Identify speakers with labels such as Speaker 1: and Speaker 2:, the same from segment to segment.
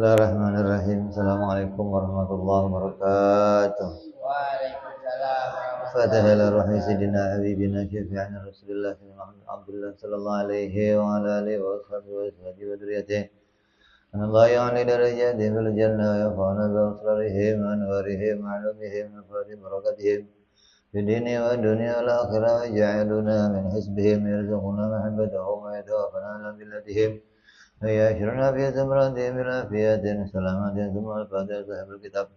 Speaker 1: Bismillahirrahmanirrahim. Assalamualaikum warahmatullahi wabarakatuh.
Speaker 2: Waalaikumsalam
Speaker 1: Fatihah
Speaker 2: warahmatullahi
Speaker 1: ila ruhi
Speaker 2: wabarakatuh.
Speaker 1: sidina habibina syafi'ina Rasulillah Abdullah sallallahu alaihi wa ala alihi wa ashabihi wa azwajihi wa dzurriyyatihi. Allah ya'ni darajati fil jannah wa yafa'na bi asrarihim wa anwarihim wa alumihim wa fadhi barakatihim fi dini wa dunya wal akhirah wa ja'aluna min hisbihim yarzuquna mahabbatahum wa yatawaffana ala billatihim. ويأشرنا في زمرتهم بالعافية سلامة ثم الفاتحة صاحب الكتاب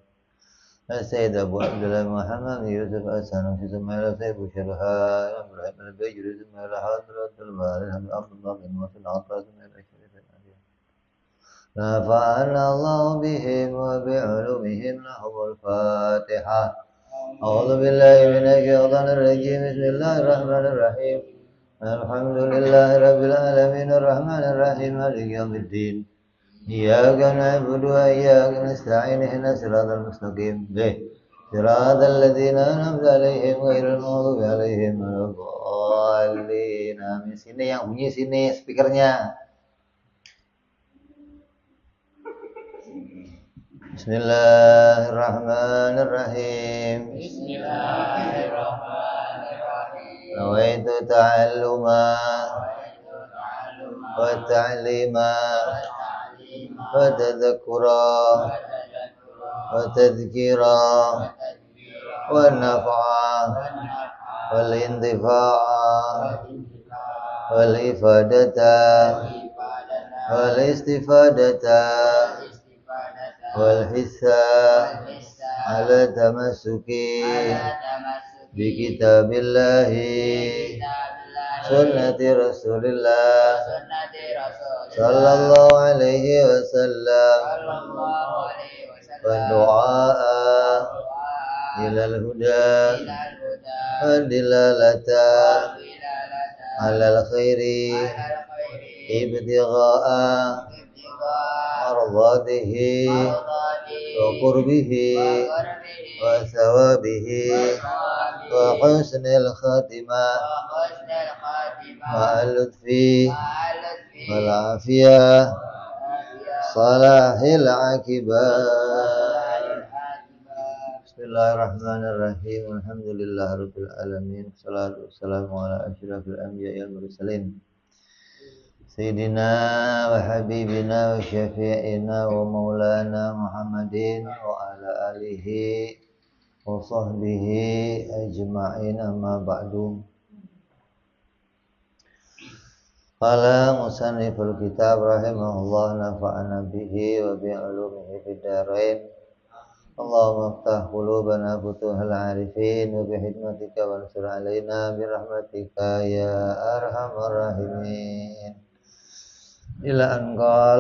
Speaker 1: السيد أبو عبد الله محمد يوسف السنوسي في سمع سيف شرها إبراهيم البيجري ثم إلى حضرة الباري عبد الله بن مسعود عطاء ثم إلى الشريف الأبي نفعنا الله بهم وبعلومهم لهم الفاتحة أعوذ بالله من الشيطان الرجيم بسم الله الرحمن الرحيم الحمد لله رب العالمين الرحمن الرحيم مالك يوم الدين إياك نعبد وإياك نستعين اهدنا الصراط المستقيم صراط الذين أنعمت عليهم غير المغضوب عليهم ولا الضالين آمين. Sini yang bunyi sini speakernya. Bismillahirrahmanirrahim.
Speaker 2: Bismillahirrahmanirrahim.
Speaker 1: Nawaitu ta'alluma wa ta'lima wa tadhakkura wa tadhkira wa naf'a wal intifa'a wal ifadata wal istifadata wal hissa ala tamassuki bi kitabillahi sunnati rasulillah sallallahu alaihi wasallam wa du'a ilal huda wa dilalata alal khairi ibtigha'a mardatihi wa qurbihi wa thawabihi wa husnil khatimah ma'al lutfi wal afiyah salahil akibah. Bismillahirrahmanirrahim. Alhamdulillahirabbil alamin. Wassalatu wassalamu ala asyrafil anbiya'i wal mursalin. Sayyidina wa habibina wa syafi'ina wa maulana Muhammadin wa ala alihi wa sahbihi ajma'in, amma ba'du. Qala musanniful kitab rahimahullah nafa'ana bihi wa bi'ulumihi fid dharain. Allahumma aftah qulubana futuhal arifin wa bihikmatika wansur alaina birahmatika ya arhamar rahimin. Ila anqal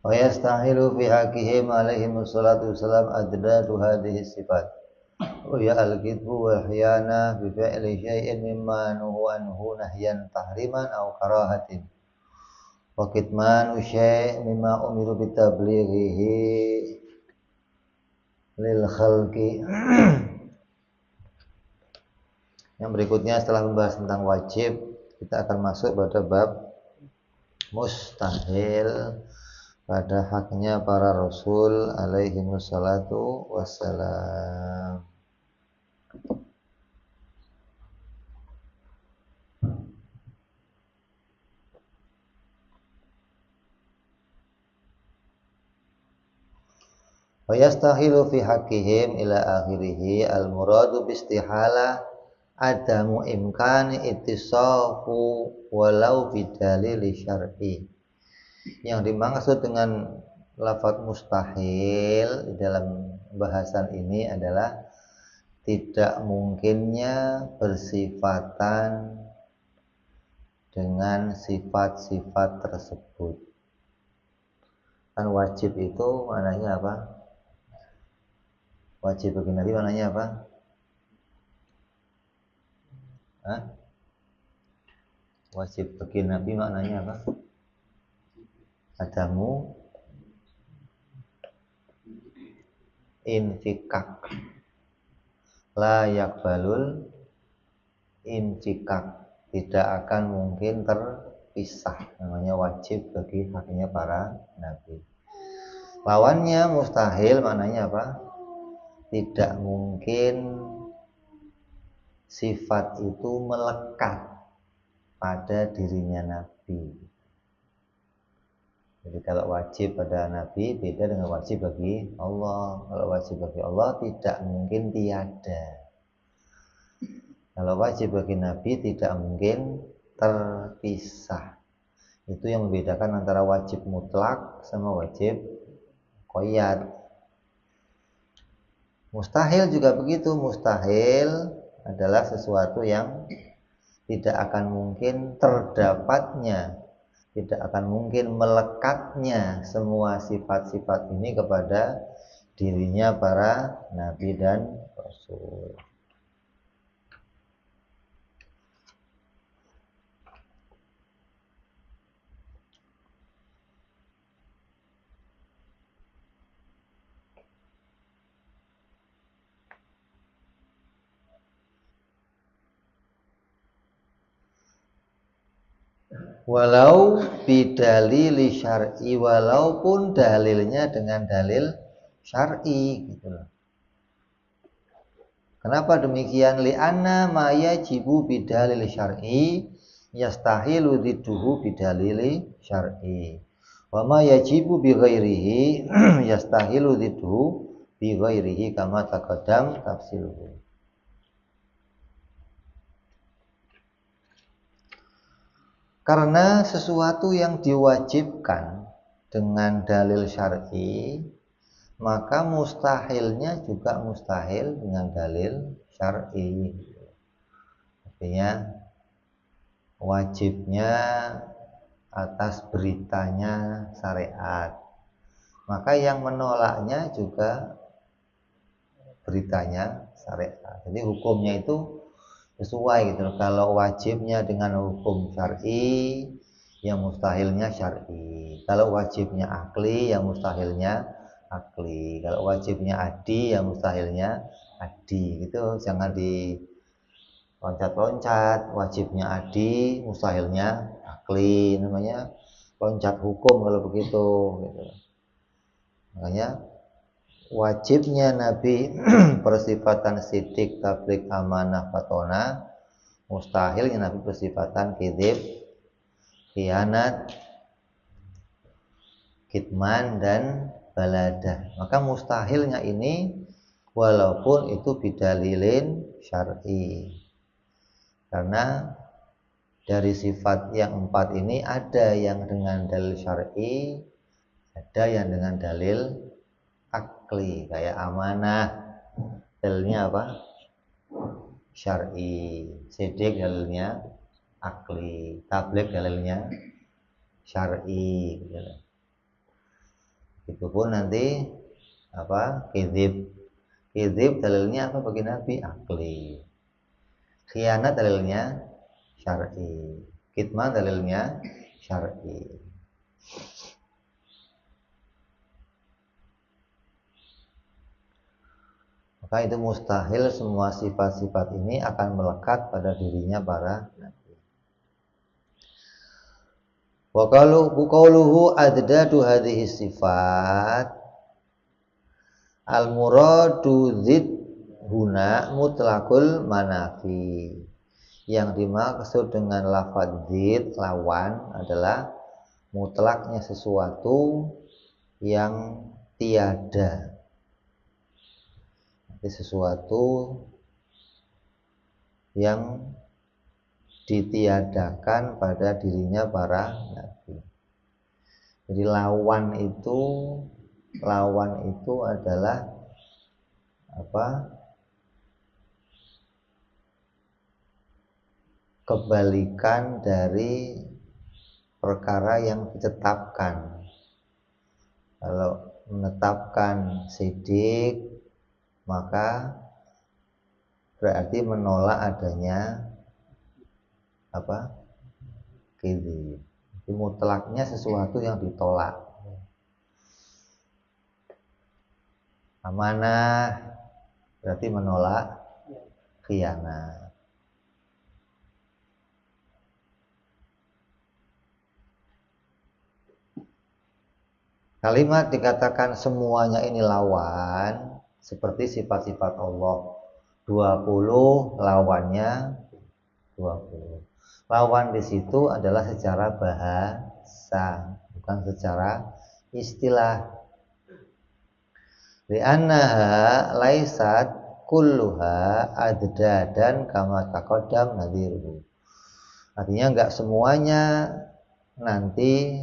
Speaker 1: wa yastahilu fi haqqihim alaihimus salatu wassalam adnatu hadhihi sifat wa ya al-kidbu wal khiyana bi fi'li syai'in mimma nuhu anhu nahyan tahriman aw karahatin wa kitmanu syai' mimma umiru bitablighihi lil khalqi. Yang berikutnya setelah membahas tentang wajib, kita akan masuk pada bab mustahil pada haknya para rasul alaihimus salatu wassalam. Wa yastahilu fi haqqihim ila akhirih al-muradu bistihala adamu imkani ittisafu walau bidalil syar'i. Yang dimaksud dengan lafaz mustahil di dalam bahasan ini adalah tidak mungkinnya bersifatan dengan sifat-sifat tersebut. Kan wajib itu maknanya apa? Wajib bagi Nabi maknanya apa? Hah? Wajib bagi Nabi maknanya apa? Adamu infikak la yakbalul infikak, tidak akan mungkin terpisah, namanya wajib bagi haknya para nabi. Lawannya mustahil maknanya apa? Tidak mungkin sifat itu melekat pada dirinya nabi. Jadi kalau wajib pada nabi beda dengan wajib bagi Allah. Kalau wajib bagi Allah tidak mungkin tiada. Kalau wajib bagi nabi tidak mungkin terpisah. Itu yang membedakan antara wajib mutlak sama wajib qoyad. Mustahil juga begitu. Mustahil adalah sesuatu yang tidak akan mungkin terdapatnya, tidak akan mungkin melekatnya semua sifat-sifat ini kepada dirinya para nabi dan rasul. Walau bidalili syar'i, walaupun dalilnya dengan dalil syar'i gitu loh. Kenapa demikian? Li'anna ma yajibu bidalil syar'i yastahilu didduhu bidalili syar'i. Wa ma yajibu bi ghairihi yastahilu didduhu bi ghairihi kama taqaddam tafsiluhu. Karena sesuatu yang diwajibkan dengan dalil syar'i, maka mustahilnya juga mustahil dengan dalil syar'i. Artinya wajibnya atas beritanya syariat, maka yang menolaknya juga beritanya syariat. Jadi hukumnya itu sesuai gitu. Kalau wajibnya dengan hukum syar'i, yang mustahilnya syar'i. Kalau wajibnya akli, yang mustahilnya akli. Kalau wajibnya adi, yang mustahilnya adi. Gitu. Jangan di loncat-loncat. Wajibnya adi, mustahilnya akli. Namanya loncat hukum kalau begitu. Gitu. Makanya wajibnya Nabi persifatan sidik, tablik, amanah, fatona. Mustahilnya Nabi persifatan kidzib, khianat, kitman, dan baladah. Maka mustahilnya ini walaupun itu bidalilin syar'i. Karena dari sifat yang 4 ini ada yang dengan dalil syar'i, ada yang dengan dalil akli. Kayak amanah, dalilnya apa? Syar'i. Sidik dalilnya akli. Tabligh dalilnya syar'i. Itu pun nanti apa? Kidzib. Kidzib dalilnya apa bagi Nabi? Akli. Khianat dalilnya syar'i. Kitman dalilnya syar'i. Maka itu mustahil semua sifat-sifat ini akan melekat pada dirinya para nabi. Wa qauluhu adadu hadhihi sifat al-muradu zid huna mutlaqul manafi. Yang dimaksud dengan lafaz zid lawan adalah mutlaknya sesuatu yang tiada. Sesuatu yang ditiadakan pada dirinya para nabi. Jadi lawan itu adalah apa? Kebalikan dari perkara yang ditetapkan. Kalau menetapkan sidik, maka berarti menolak adanya apa? Kizib. Jadi mutlaknya sesuatu yang ditolak. Amanah berarti menolak khianat. Kalimat dikatakan semuanya ini lawan, seperti sifat-sifat Allah. 20 lawannya 20. Lawan di situ adalah secara bahasa, bukan secara istilah. Li'annaha laisat kulluha addadan kama taqaddam nadhiruhu. Artinya enggak semuanya nanti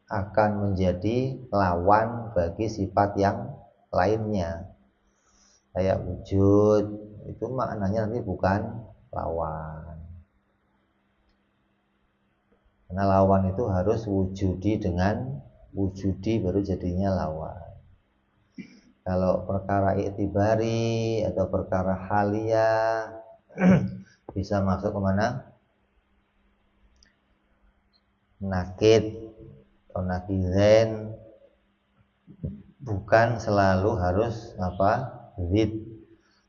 Speaker 1: akan menjadi lawan bagi sifat yang lainnya. Kayak wujud itu maknanya nanti bukan lawan. Karena lawan itu harus wujudi baru jadinya lawan. Kalau perkara i'tibari atau perkara haliyah bisa masuk kemana? Nakid atau nakizen, bukan selalu harus zid.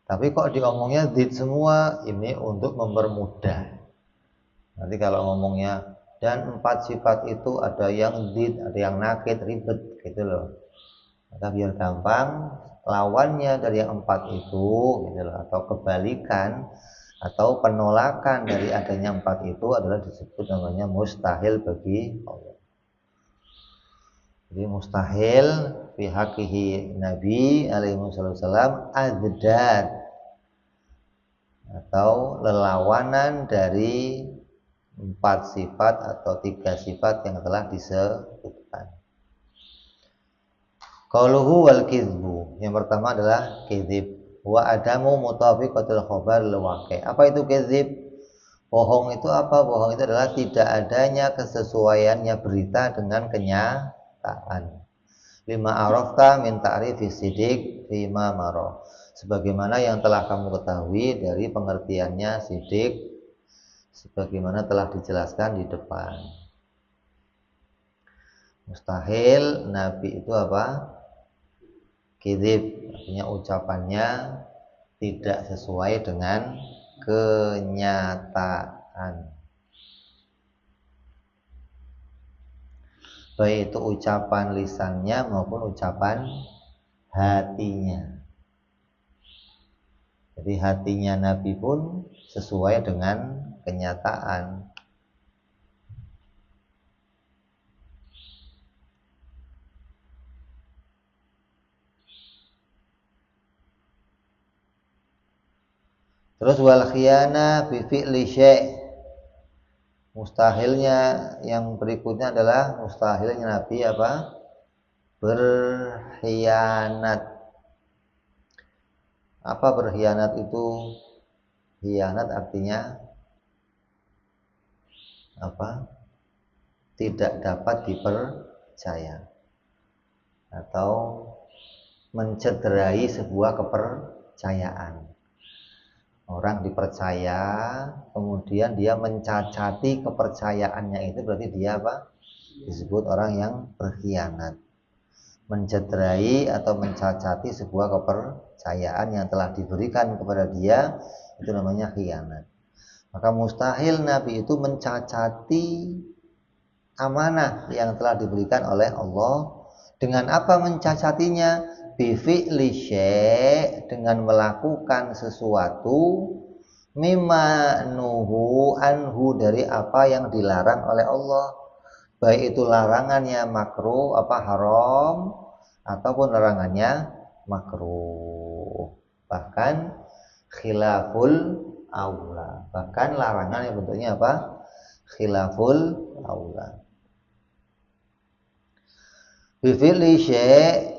Speaker 1: Tapi kok diomongnya zid semua, ini untuk mempermudah. Nanti kalau ngomongnya dan 4 sifat itu ada yang zid, ada yang nakid, ribet gitu loh. Maka biar gampang, lawannya dari yang 4 itu gitu loh, atau kebalikan atau penolakan dari adanya 4 itu adalah disebut namanya mustahil bagi Allah. Jadi mustahil fi haqqihi Nabi alaihi wasallam azdad atau lelawanan dari 4 sifat atau 3 sifat yang telah disebutkan. Qauluhu wal kizbu, yang pertama adalah kizib. Wa adamu mutafiqatul khabar lil waqi'. Apa itu kizib? Bohong itu apa? Bohong itu adalah tidak adanya kesesuaiannya berita dengan kenyataan. Lima arafta min ta'rifi sidik fima maro. Sebagaimana yang telah kamu ketahui dari pengertiannya sidik, sebagaimana telah dijelaskan di depan. Mustahil Nabi itu apa? Kizib, artinya ucapannya tidak sesuai dengan kenyataan. Baik itu ucapan lisannya maupun ucapan hatinya. Jadi hatinya Nabi pun sesuai dengan kenyataan. Terus wal khiyana bi fi'li syai'. Mustahilnya yang berikutnya adalah mustahilnya Nabi apa? Berkhianat. Apa berkhianat itu? Khianat artinya apa? Tidak dapat dipercaya atau mencederai sebuah kepercayaan. Orang dipercaya, kemudian dia mencacati kepercayaannya, itu berarti dia apa? Disebut orang yang berkhianat. Mencederai atau mencacati sebuah kepercayaan yang telah diberikan kepada dia, itu namanya khianat. Maka mustahil Nabi itu mencacati amanah yang telah diberikan oleh Allah. Dengan apa mencacatinya? Bifi'li syai', dengan melakukan sesuatu mimma nuhu anhu, dari apa yang dilarang oleh Allah. Baik itu larangannya makruh haram ataupun larangannya makruh. Bahkan khilaful aula. Bahkan larangan yang bentuknya apa? Khilaful aula. Bi syai'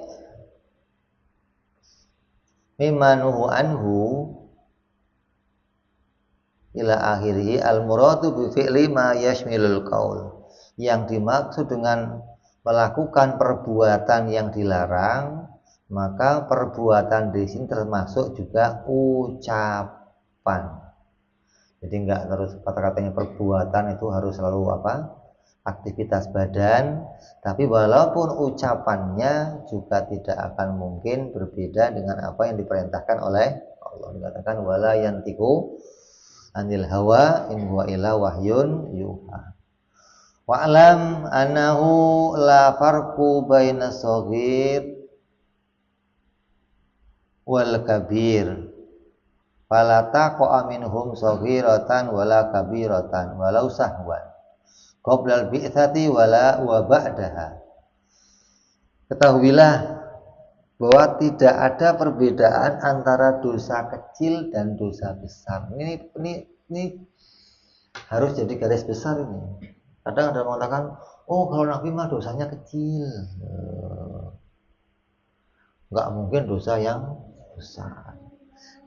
Speaker 1: mimma nuhu anhu ila akhirih al-muradu bi fi'li ma yashmilul qaul. Yang dimaksud dengan melakukan perbuatan yang dilarang, maka perbuatan di sini termasuk juga ucapan. Jadi enggak terus kata-katanya perbuatan itu harus selalu apa? Aktivitas badan, tapi walaupun ucapannya juga tidak akan mungkin berbeda dengan apa yang diperintahkan oleh Allah. Dikatakan wala yantiqu anil hawa in huwa illa wahyun yuha. Wa'lam annahu la farqu baina shaghir wal kabir. Fala taqa minhum shaghiratan wala kabiratan walau sahwan. Qoblal bi'tsati wala wa ba'daha. Ketahuilah bahwa tidak ada perbedaan antara dosa kecil dan dosa besar. Ini harus jadi garis besar ini. Kadang ada yang mengatakan, oh kalau Nabi mah dosanya kecil, nggak mungkin dosa yang besar.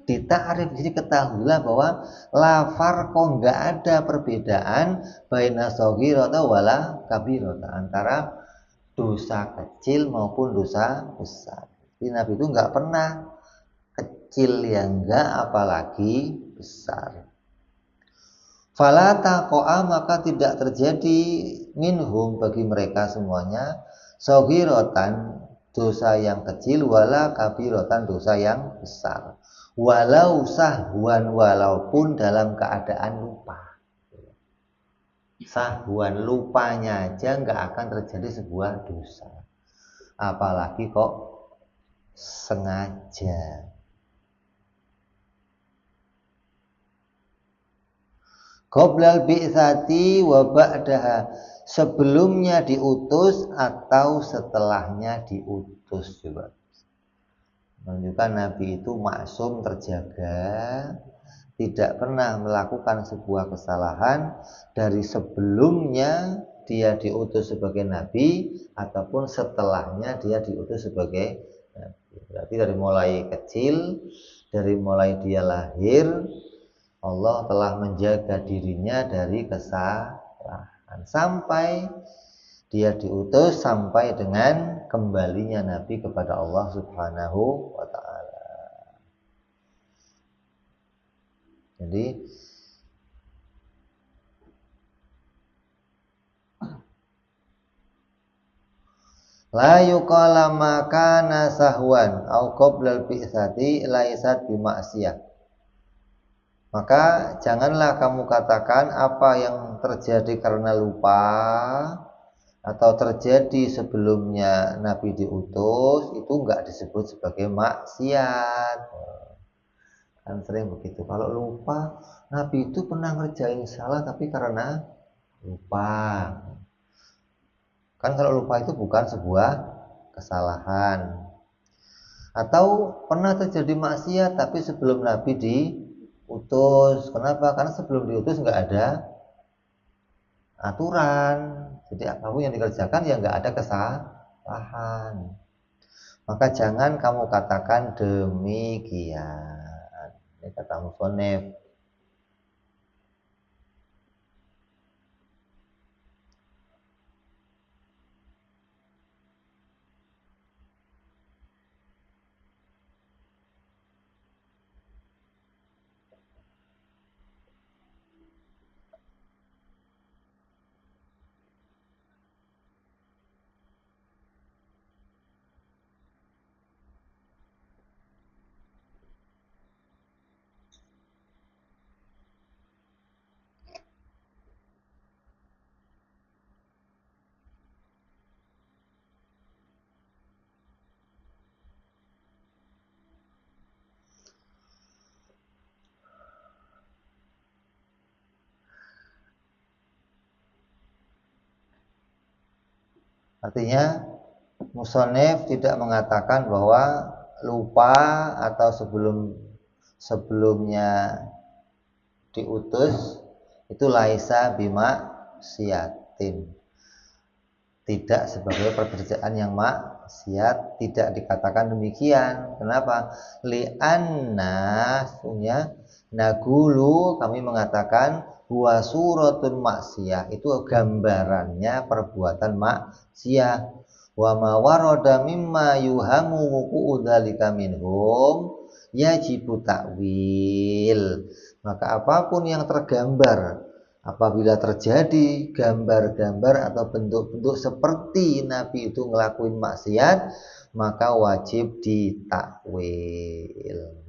Speaker 1: Ditakrif jadi ketahuilah bahwa lafar kok nggak ada perbedaan baina shaghirata wala kabirata antara dosa kecil maupun dosa besar. Jadi Nabi itu nggak pernah kecil yang enggak apalagi besar. Fala taqa'a maka tidak terjadi minhum bagi mereka semuanya shaghiratan dosa yang kecil wala kabiratan dosa yang besar. Walau sahwan walaupun dalam keadaan lupa. Sahwan lupanya aja nggak akan terjadi sebuah dosa. Apalagi kok sengaja. Qoblal bi'tsati wa ba'daha, sebelumnya diutus atau setelahnya diutus. Coba menunjukkan Nabi itu maksum, terjaga, tidak pernah melakukan sebuah kesalahan dari sebelumnya dia diutus sebagai Nabi ataupun setelahnya dia diutus sebagai Nabi. Berarti dari mulai kecil, dari mulai dia lahir, Allah telah menjaga dirinya dari kesalahan sampai dia diutus, sampai dengan kembalinya Nabi kepada Allah Subhanahu wa ta'ala. Jadi la yuqala ma kana sahwan au qoblal bi'tsati laisat bimaksiyah. Maka janganlah kamu katakan apa yang terjadi karena lupa atau terjadi sebelumnya Nabi diutus itu enggak disebut sebagai maksiat. Kan sering begitu. Kalau lupa, Nabi itu pernah ngerjain salah tapi karena lupa. Kan kalau lupa itu bukan sebuah kesalahan. Atau pernah terjadi maksiat tapi sebelum Nabi diutus. Kenapa? Karena sebelum diutus nggak ada aturan. Jadi apapun yang dikerjakan ya nggak ada kesalahan. Maka jangan kamu katakan demikian. Ini kata musonef. Artinya musonef tidak mengatakan bahwa lupa atau sebelumnya diutus itu laisa bima siatin, tidak sebagai pekerjaan yang maksiat, tidak dikatakan demikian. Kenapa? Li'anna punya nagulu kami mengatakan huwa suratun maksiyah, itu gambarannya perbuatan maksiat. Wa ma warada mimma yuhamu wuqu'u dzalika minhum yajibu ta'wil. Maka apapun yang tergambar, apabila terjadi gambar-gambar atau bentuk-bentuk seperti Nabi itu ngelakuin maksiat, maka wajib ditakwil.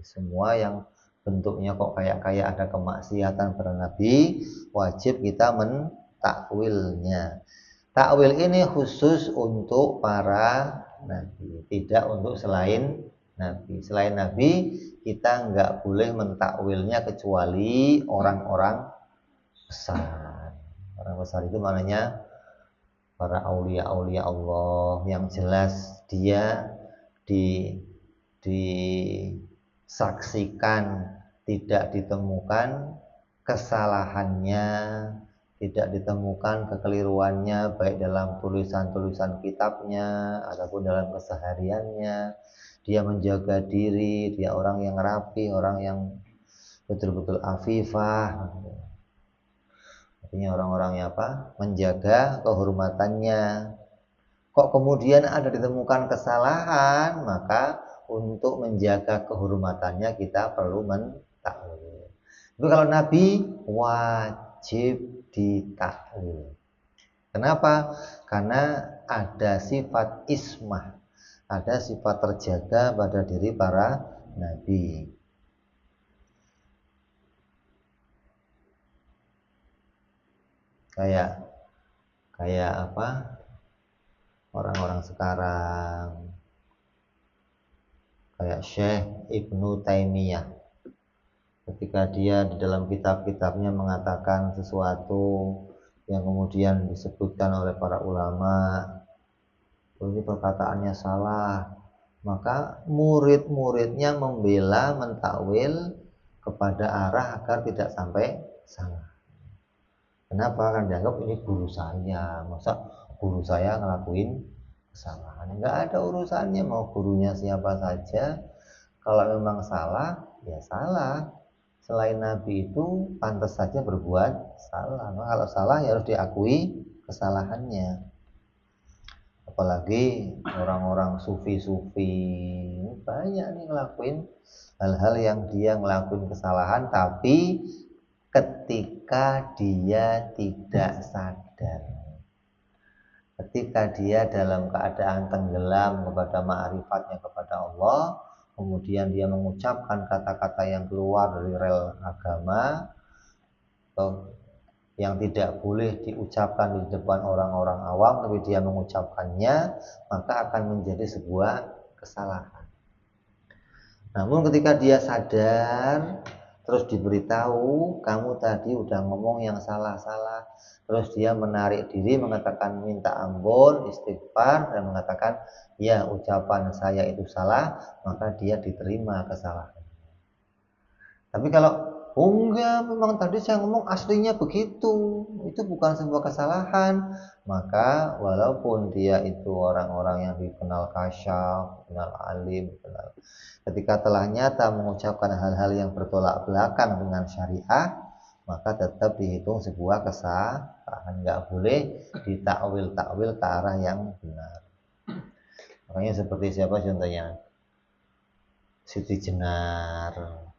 Speaker 1: Semua yang bentuknya kok kayak ada kemaksiatan pada Nabi, wajib kita mentakwilnya. Takwil ini khusus untuk para Nabi, tidak untuk selain Nabi. Selain Nabi, kita nggak boleh mentakwilnya kecuali orang-orang besar. Orang besar itu maknanya para aulia-aulia Allah yang jelas dia disaksikan, tidak ditemukan kesalahannya, tidak ditemukan kekeliruannya baik dalam tulisan-tulisan kitabnya ataupun dalam kesehariannya. Dia menjaga diri, dia orang yang rapi, orang yang betul-betul afifah. Artinya orang-orang yang menjaga kehormatannya. Kok kemudian ada ditemukan kesalahan, maka untuk menjaga kehormatannya kita perlu mentakwil. Tapi kalau Nabi wajib ditakwil. Kenapa? Karena ada sifat ismah, ada sifat terjaga pada diri para Nabi. Kayak orang-orang sekarang, kayak Syekh Ibnu Taimiyah, ketika dia di dalam kitab-kitabnya mengatakan sesuatu yang kemudian disebutkan oleh para ulama, ini perkataannya salah, maka murid-muridnya membela, mentakwil kepada arah agar tidak sampai salah. Kenapa? Kan dianggap ini guru saya, masa guru saya ngelakuin kesalahan? Nggak ada urusannya, mau gurunya siapa saja. Kalau memang salah, ya salah. Selain Nabi itu pantas saja berbuat salah. Nah, kalau salah ya harus diakui kesalahannya. Apalagi orang-orang sufi-sufi banyak nih ngelakuin hal-hal yang dia ngelakuin kesalahan, tapi ketika dia tidak sadar, ketika dia dalam keadaan tenggelam kepada ma'rifatnya kepada Allah, kemudian dia mengucapkan kata-kata yang keluar dari rel agama atau yang tidak boleh diucapkan di depan orang-orang awam, tapi dia mengucapkannya, maka akan menjadi sebuah kesalahan. Namun ketika dia sadar, terus diberitahu, kamu tadi udah ngomong yang salah-salah, terus dia menarik diri, mengatakan minta ampun, istighfar, dan mengatakan ya ucapan saya itu salah, maka dia diterima kesalahan. Tapi kalau enggak, memang tadi saya ngomong aslinya begitu, itu bukan sebuah kesalahan, maka walaupun dia itu orang-orang yang dikenal kasyaf, dikenal alim, dikenal, ketika telah nyata mengucapkan hal-hal yang bertolak belakang dengan syariah, maka tetap dihitung sebuah kesalahan, nggak boleh ditakwil-takwil ke arah yang benar. Makanya seperti siapa contohnya? Siti Jenar,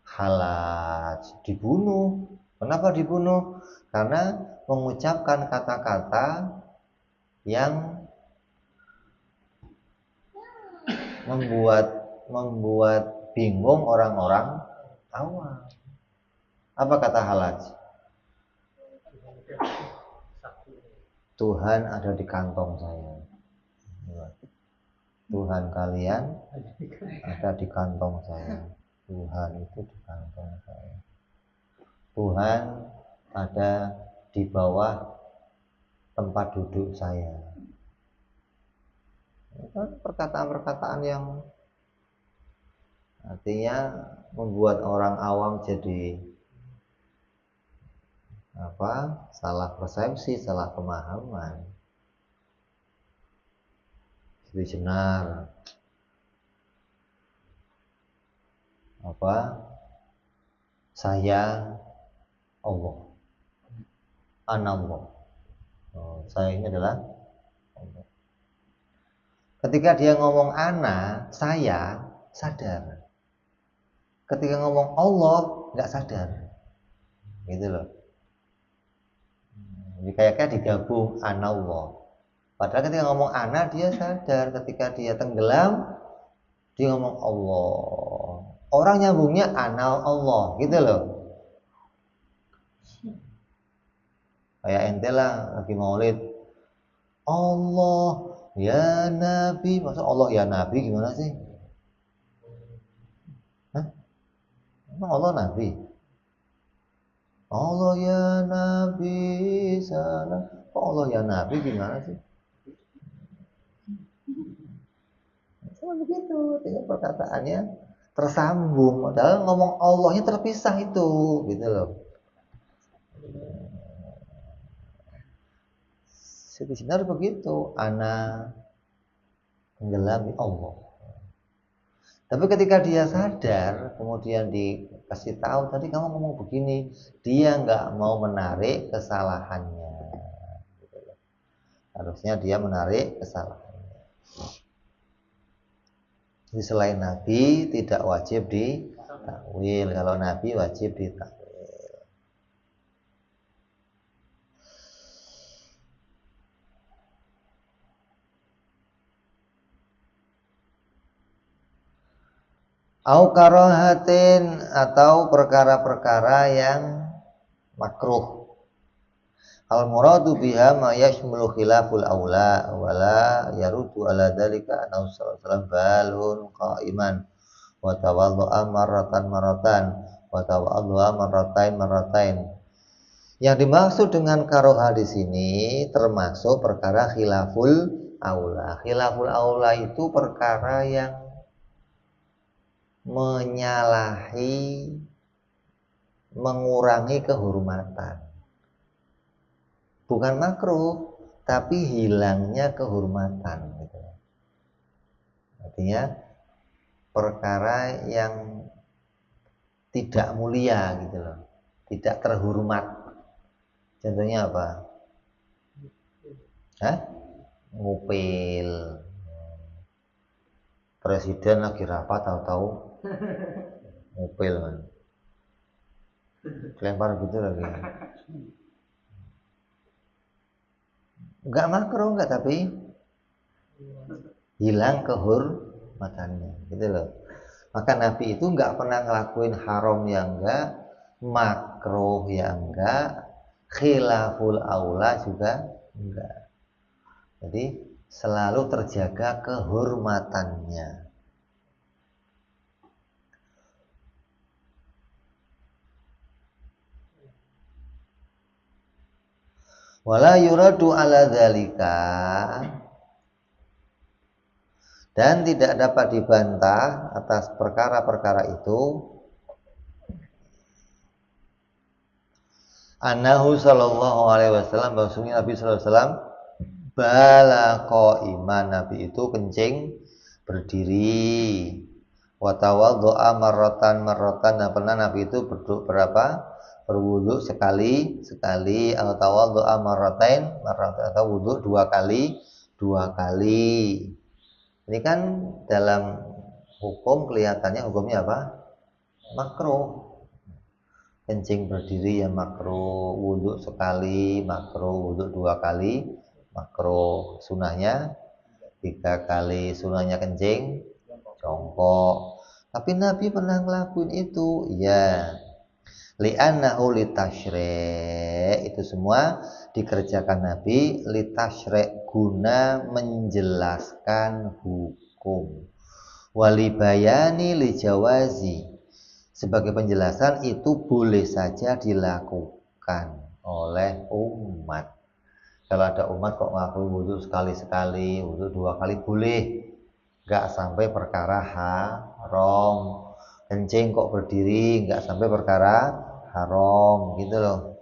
Speaker 1: Halaj, dibunuh. Kenapa dibunuh? Karena mengucapkan kata-kata yang membuat bingung orang-orang awam. Apa kata Halaj? Tuhan ada di kantong saya. Tuhan kalian ada di kantong saya. Tuhan itu di kantong saya. Tuhan ada di bawah tempat duduk saya. Itu perkataan-perkataan yang artinya membuat orang awam jadi salah persepsi, salah pemahaman. Senar apa? Saya Allah, anallah. Saya ini adalah Allah. Ketika dia ngomong ana, saya sadar. Ketika ngomong Allah, nggak sadar. Gitu loh. Jadi kayaknya digabung anallah. Padahal ketika ngomong ana, dia sadar. Ketika dia tenggelam, dia ngomong Allah. Orang nyambungnya anal Allah, gitu loh. Kayak ente lah lagi maulid. Allah ya Nabi, maksud Allah ya Nabi gimana sih? Hah? Emang Allah Nabi? Allah ya Nabi salam. Kok Allah ya Nabi gimana sih? Cuma begitu, tinggal perkataannya tersambung. Padahal ngomong Allahnya terpisah itu, gitu loh. Sebenarnya begitu, ana tenggelam di Allah. Tapi ketika dia sadar, kemudian dikasih tahu tadi kamu ngomong begini, dia nggak mau menarik kesalahannya. Harusnya dia menarik kesalahannya. Jadi selain Nabi tidak wajib ditakwil, kalau Nabi wajib ditakwil. Au karahatin, atau perkara-perkara yang makruh. Al muradu biha ma yashmulu khilaful aula wala yarudu ala dzalika annahu sallallahu alaihi wasallam balun qa'iman wa tawaddu'a marratan wa tawaddu'a marratain. Yang dimaksud dengan karoha di sini termasuk perkara khilaful aula. Khilaful aula itu perkara yang menyalahi, mengurangi kehormatan. Bukan makruh, tapi hilangnya kehormatan. Gitu. Artinya perkara yang tidak mulia, gitu loh, tidak terhormat. Contohnya apa? Hah? Ngupil. Presiden lagi rapat tahu-tahu ngupil kan. Kelempar gitu lagi. Enggak makruh enggak, tapi hilang kehormatannya, gitu loh. Maka Nabi itu enggak pernah ngelakuin haram yang enggak, makruh yang enggak, khilaful aula juga enggak. Jadi selalu terjaga kehormatannya. Wala yuradu ala dzalika, dan tidak dapat dibantah atas perkara-perkara itu annahu sallallahu alaihi wasallam, bahwasanya Nabi sallallahu alaihi wasallam bala qaiman, Nabi itu kencing berdiri, wa tawaddu'a marratan, dan pernah Nabi itu berwudu sekali, atau tawaddu'a marratain, atau wudu dua kali. Ini kan dalam hukum kelihatannya hukumnya apa? Makruh. Kencing berdiri ya makruh, wudu sekali makruh, wudu dua kali makruh. Sunahnya 3 kali, sunahnya kencing jongkok. Tapi Nabi pernah ngelakuin itu, ya. Li'annahu litashri', itu semua dikerjakan Nabi litashri', guna menjelaskan hukum. Walibayani lijawazi, sebagai penjelasan itu boleh saja dilakukan oleh umat. Kalau ada umat kok ngelakuin wudu sekali-sekali, wudu 2 kali boleh, nggak sampai perkara haram. Kencing kok berdiri, nggak sampai perkara haram, gitu loh.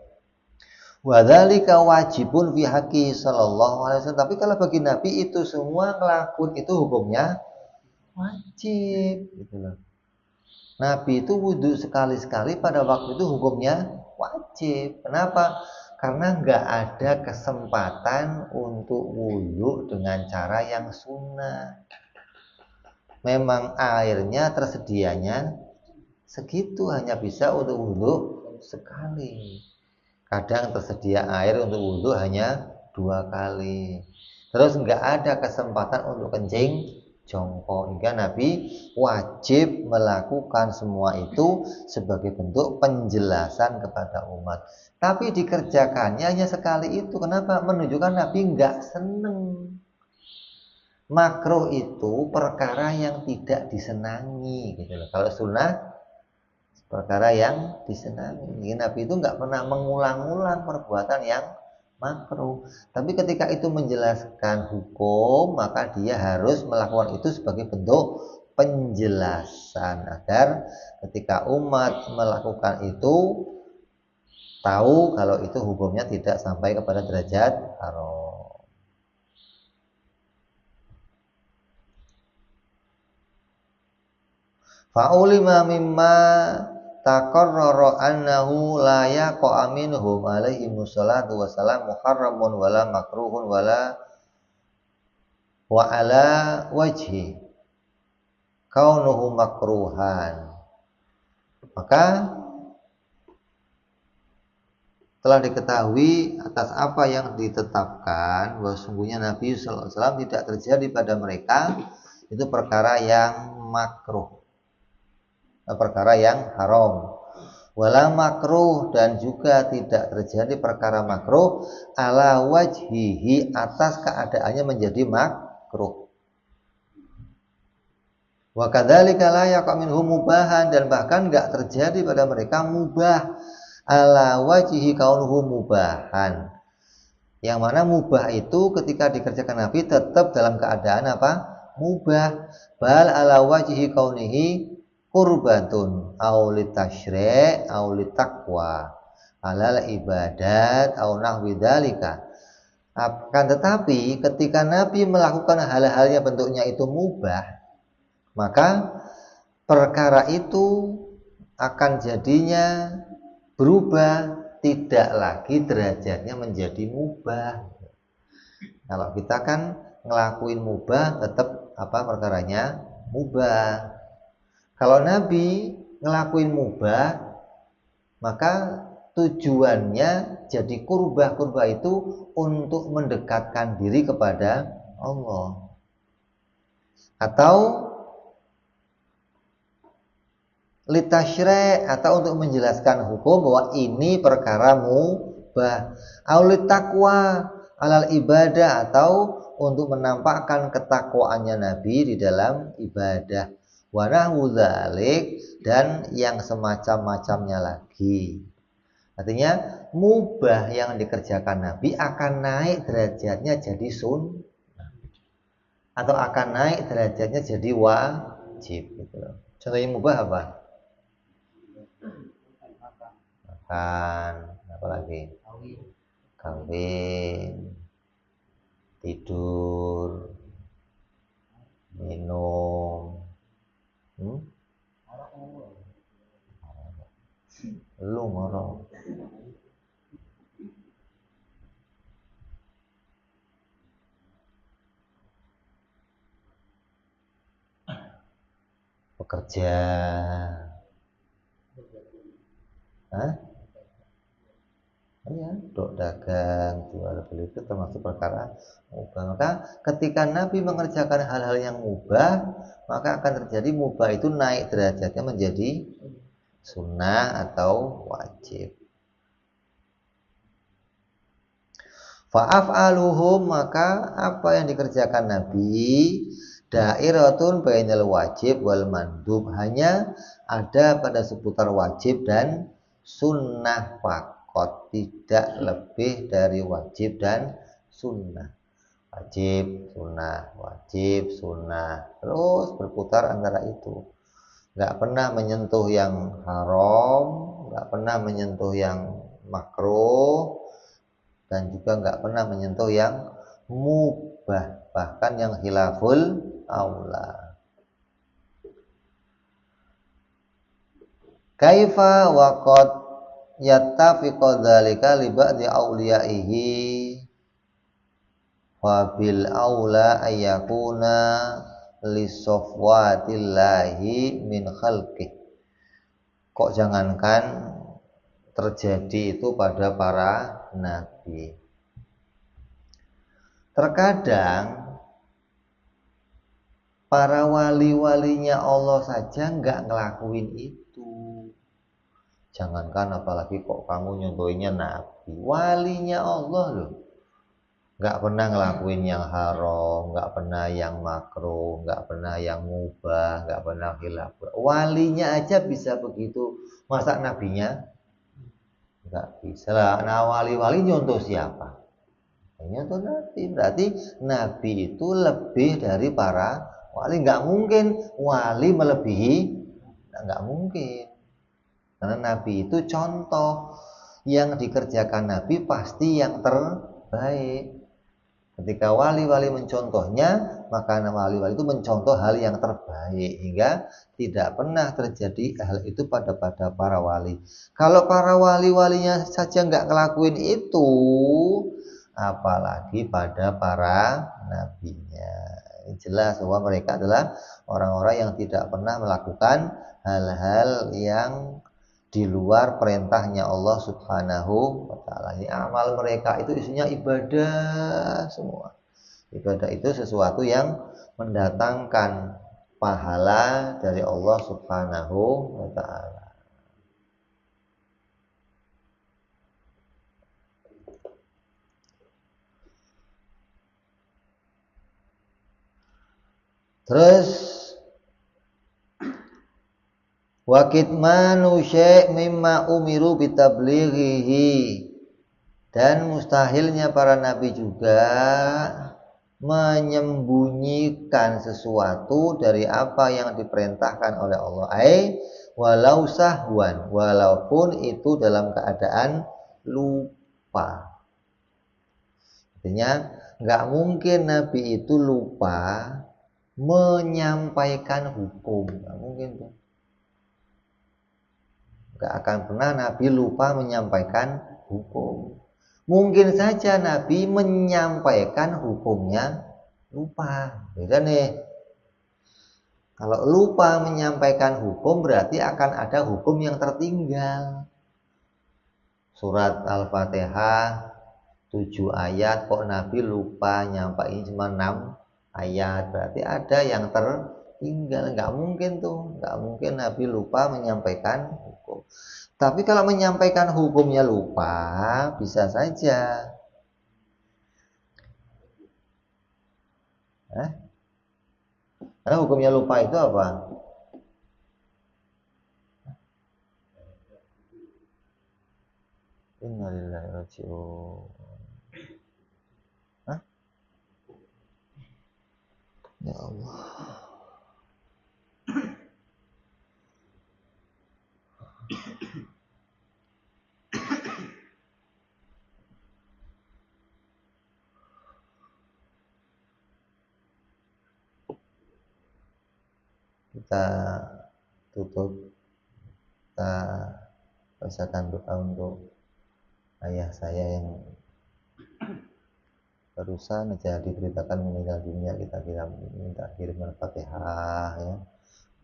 Speaker 1: Wadzalika wajibun fi haqqi sallallahu alaihi wasallam. Tapi kalau bagi Nabi itu semua ngelakuin itu hukumnya wajib gitu loh. Nabi itu wudhu sekali-sekali pada waktu itu hukumnya wajib. Kenapa? Karena nggak ada kesempatan untuk wudhu dengan cara yang sunnah. Memang airnya tersedianya segitu, hanya bisa untuk wudhu sekali. Kadang tersedia air untuk wudhu hanya 2 kali. Terus nggak ada kesempatan untuk kencing jongkok, hingga Nabi wajib melakukan semua itu sebagai bentuk penjelasan kepada umat. Tapi dikerjakannya hanya sekali itu. Kenapa? Menunjukkan Nabi nggak seneng. Makruh itu perkara yang tidak disenangi gitu loh. Kalau sunnah perkara yang disenangi. Nabi itu nggak pernah mengulang-ulang perbuatan yang makruh. Tapi ketika itu menjelaskan hukum, maka dia harus melakukan itu sebagai bentuk penjelasan agar ketika umat melakukan itu tahu kalau itu hukumnya tidak sampai kepada derajat haram. Fa'ulima mimma taqarrara annahu la yaqa minhum alaihi wassalatu wassalam muharramun wala makruhun wala wa ala wajhi kaunuhu makruhan. Maka telah diketahui atas apa yang ditetapkan bahwa sungguhnya Nabi sallallahu alaihi wasallam tidak terjadi pada mereka itu perkara yang makruh, perkara yang haram, wala makruh, dan juga tidak terjadi perkara makruh ala wajhihi, atas keadaannya menjadi makruh. Wa kadzalika la yaqa minhum mubahan, dan bahkan enggak terjadi pada mereka mubah ala wajhihi kaunuhu mubahan. Yang mana mubah itu ketika dikerjakan Nabi tetap dalam keadaan apa? Mubah. Bal ala wajhihi kaunihi qurbatun au litashri' au litaqwa alal ibadat au nahwi dzalika. Akan tetapi ketika Nabi melakukan hal-hal yang bentuknya itu mubah, maka perkara itu akan jadinya berubah, tidak lagi derajatnya menjadi mubah. Kalau kita kan ngelakuin mubah tetap apa perkaranya? Mubah. Kalau Nabi ngelakuin mubah, maka tujuannya jadi kurba itu untuk mendekatkan diri kepada Allah, atau litashre', atau untuk menjelaskan hukum bahwa ini perkara mubah, aulit taqwa alal ibadah, atau untuk menampakkan ketakwaannya Nabi di dalam ibadah, wa nahwu dzalik, dan yang semacam-macamnya lagi. Artinya mubah yang dikerjakan Nabi akan naik derajatnya jadi sunnah, atau akan naik derajatnya jadi wajib gitu loh. Contohnya mubah apa? Makan, apa lagi? Kawin, tidur, minum, lu ngorok. Bekerja, iya, dok dagang, jual beli itu termasuk perkara mubah. Maka ketika Nabi mengerjakan hal-hal yang mubah, maka akan terjadi mubah itu naik derajatnya menjadi sunnah atau wajib. Fa'af'aluhum, maka apa yang dikerjakan Nabi dairatun bainal wajib wal mandub, hanya ada pada seputar wajib dan sunnah fakot, tidak lebih dari wajib dan sunnah. Wajib, sunnah, terus berputar antara itu. Nggak pernah menyentuh yang haram, nggak pernah menyentuh yang makruh, dan juga nggak pernah menyentuh yang mubah, bahkan yang khilaful aula. Kaifa waqad yattafiqu dzalika li ba'di auliyaihi wa bil aula ayyakuna li safwatillahi min khalqih. Kok jangankan terjadi itu pada para nabi. Terkadang para wali-walinya Allah saja nggak ngelakuin itu. Jangankan apalagi kok kamu nyontohinnya nabi. Walinya Allah loh. Nggak pernah ngelakuin yang haram, nggak pernah yang makruh, nggak pernah yang mubah, nggak pernah khilaf. Walinya aja bisa begitu. Masa nabinya? Nggak bisa lah. Nah, wali-wali nyontoh siapa? Nyontoh nabi. Berarti nabi itu lebih dari para wali. Nggak mungkin wali melebihi. Nggak mungkin. Karena nabi itu contoh. Yang dikerjakan nabi pasti yang terbaik. Ketika wali-wali mencontohnya, maka wali-wali itu mencontoh hal yang terbaik, hingga tidak pernah terjadi hal itu pada para wali. Kalau para wali-walinya saja nggak ngelakuin itu, apalagi pada para nabinya. Jelas bahwa mereka adalah orang-orang yang tidak pernah melakukan hal-hal yang di luar perintahnya Allah Subhanahu wa ta'ala. Amal mereka itu isinya ibadah semua. Ibadah itu sesuatu yang mendatangkan pahala dari Allah Subhanahu wa ta'ala. Terus wa kitmanu syai' mimma umiru bitablighihi, dan mustahilnya para nabi juga menyembunyikan sesuatu dari apa yang diperintahkan oleh Allah. Walau sahwan, walaupun itu dalam keadaan lupa. Artinya nggak mungkin nabi itu lupa menyampaikan hukum, nggak mungkin tuh. Gak akan pernah nabi lupa menyampaikan hukum. Mungkin saja nabi menyampaikan hukumnya lupa. Beda nih. Kalau lupa menyampaikan hukum berarti akan ada hukum yang tertinggal. Surat Al-Fatihah 7 ayat, kok nabi lupa nyampaikan cuma 6 ayat. Berarti ada yang tertinggal. Nggak mungkin tuh. Nggak mungkin nabi lupa menyampaikan hukum. Tapi kalau menyampaikan hukumnya lupa, bisa saja. Karena hukumnya lupa itu apa? Innalillahi wa inna ilaihi raji'un. Ya Allah. Kita tutup, kita bacakan doa untuk ayah saya yang barusan aja diberitakan meninggal dunia. Kita minta kirim Al-Fatihah ya.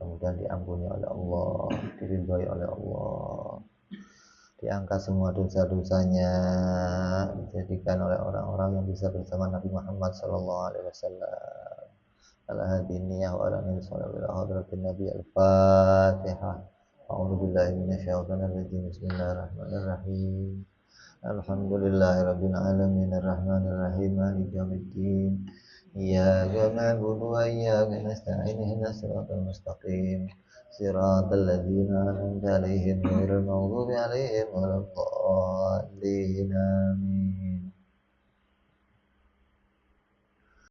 Speaker 1: Kemudian diampuni oleh Allah, diridhoi oleh Allah, diangkat semua dosa-dosanya, dijadikan oleh orang-orang yang bisa bersama Nabi Muhammad SAW. Al-Hadiniyah wa ala nabi sallallahu alaihi Nabi Al-Fatihah. A'udzu billahi minasyaitonir rajim. Bismillahirrahmanirrahim. Alhamdulillahirabbil alamin arrahmanir rahim maliki yaumiddin. Iyyaka na'budu wa iyyaka nasta'in ihdinas siratal mustaqim. Siratal ladzina an'amta 'alaihim ghairil maghdubi 'alaihim waladdallin. Amin.